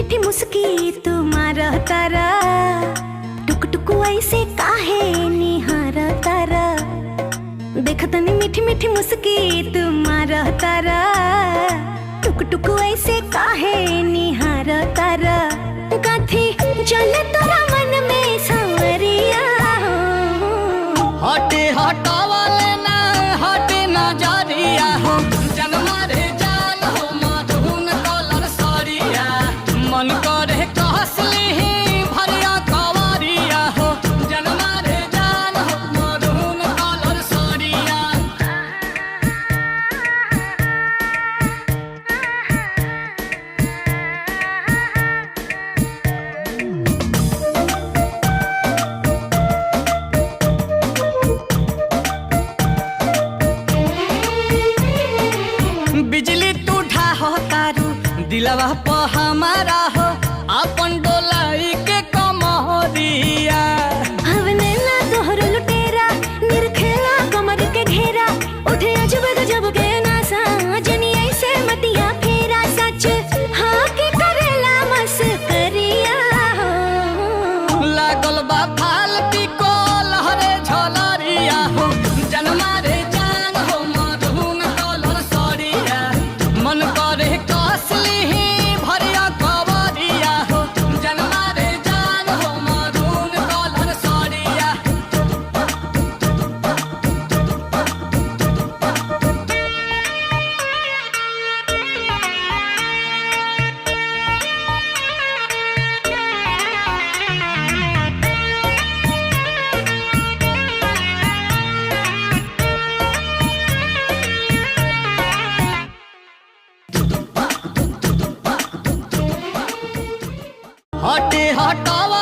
मीठी मुस्की तुम्हारा तारा, टुक टुक ऐसे काहे निहार तारा। देखतनी मीठी मीठी मुस्की तुम्हारा तारा, टुक टुक ऐसे काहे निहार तारा। कथी चले तोरा मन में सांवरिया, हटे हटावाले ना हटे नजरिया हो, जनमा रे जान हो मधुन कलर सरिया। मन करे कहसली भरिया कवरिया हो, जनमा रे जान हो मधुन कलर सरिया। बिजली तू ढाहो तारू दिलवा प हमारा हो, अपन डोलाई के कमरिया। हवने ना तोहर लुटेरा, निरखेला कमर के घेरा। उठे अजब गजब के नासा, जनी ऐसे मतिया फेरा। सच हाँ के करेला मस्करिया, लागल बा फाल पिको लहरे झलरिया हो, जनमा रे जान हो मधुन कलर सरिया। मन करे कसली भरिया कवरिया हो, जनमा रे जान हो मधुन कलर सरिया। हटे हटावा